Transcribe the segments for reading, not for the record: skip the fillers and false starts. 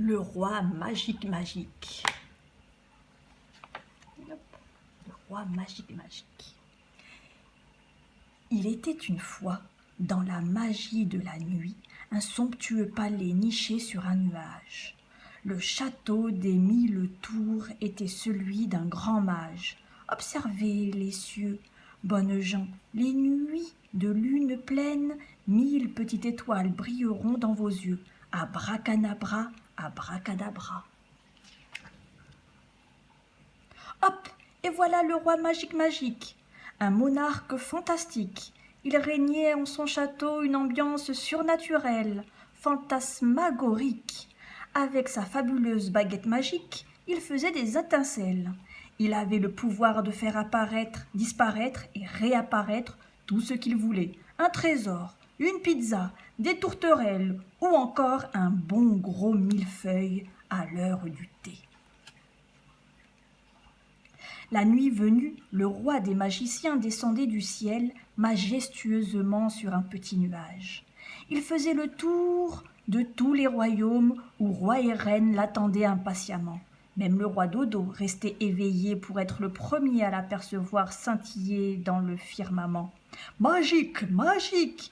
Le roi magique magique. Le roi magique magique. Il était une fois, dans la magie de la nuit, un somptueux palais niché sur un nuage. Le château des 1000 tours était celui d'un grand mage. Observez les cieux, bonnes gens, les nuits de lune pleine, 1000 petites étoiles brilleront dans vos yeux. Abracadabra, abracadabra. Hop, et voilà le roi magique magique, un monarque fantastique. Il régnait en son château une ambiance surnaturelle, fantasmagorique. Avec sa fabuleuse baguette magique, il faisait des étincelles. Il avait le pouvoir de faire apparaître, disparaître et réapparaître tout ce qu'il voulait. Un trésor, une pizza, des tourterelles ou encore un bon gros millefeuille à l'heure du thé. La nuit venue, le roi des magiciens descendait du ciel majestueusement sur un petit nuage. Il faisait le tour de tous les royaumes où rois et reines l'attendaient impatiemment. Même le roi Dodo restait éveillé pour être le premier à l'apercevoir scintiller dans le firmament. « Magique, magique !»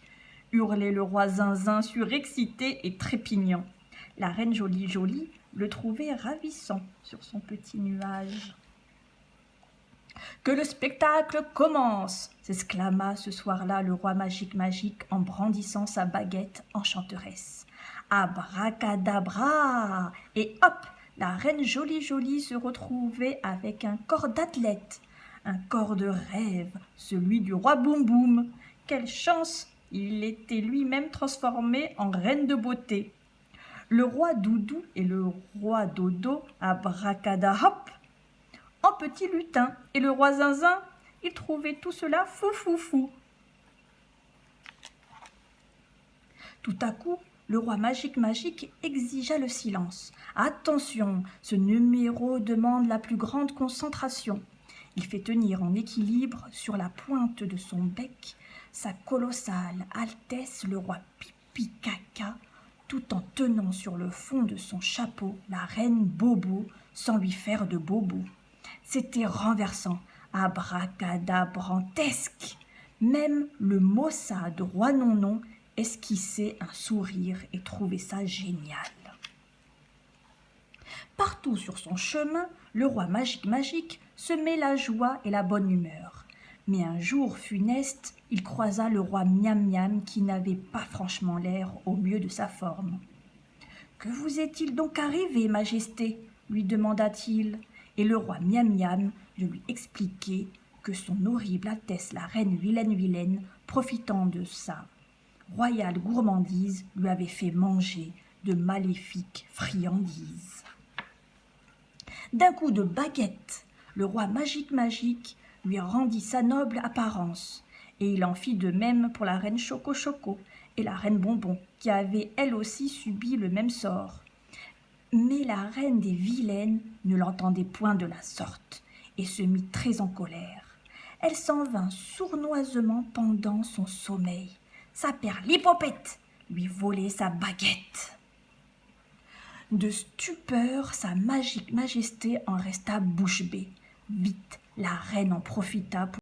hurlait le roi Zinzin surexcité et trépignant. La reine Jolie Jolie le trouvait ravissant sur son petit nuage. « Que le spectacle commence !» s'exclama ce soir-là le roi magique magique en brandissant sa baguette enchanteresse. Abracadabra! Et hop, la reine Jolie Jolie se retrouvait avec un corps d'athlète, un corps de rêve, celui du roi Boum Boum. Quelle chance! Il était lui-même transformé en reine de beauté. Le roi Doudou et le roi Dodo, abracadahop, en petit lutin, et le roi Zinzin, il trouvait tout cela fou fou fou. Tout à coup, le roi magique magique exigea le silence. Attention, ce numéro demande la plus grande concentration. Il fait tenir en équilibre sur la pointe de son bec sa colossale altesse le roi Pipi Caca, tout en tenant sur le fond de son chapeau la reine Bobo sans lui faire de bobo. C'était renversant, abracadabrantesque. Même le maussade roi Nonon esquissait un sourire et trouvait ça génial. Partout sur son chemin, le roi magique magique semait la joie et la bonne humeur. Mais un jour funeste, il croisa le roi Miam Miam qui n'avait pas franchement l'air au mieux de sa forme. « Que vous est-il donc arrivé, Majesté ?» lui demanda-t-il. Et le roi Miam Miam de lui expliquer que son horrible Altesse la reine vilaine, profitant de sa royale gourmandise, lui avait fait manger de maléfiques friandises. D'un coup de baguette, le roi magique magique lui rendit sa noble apparence, et il en fit de même pour la reine Choco Choco et la reine Bonbon, qui avaient elles aussi subi le même sort. Mais la reine des vilaines ne l'entendait point de la sorte, et se mit très en colère. Elle s'en vint sournoisement pendant son sommeil. Sa perlipopette lui volait sa baguette. De stupeur, sa magique majesté en resta bouche bée. Vite, la reine en profita pour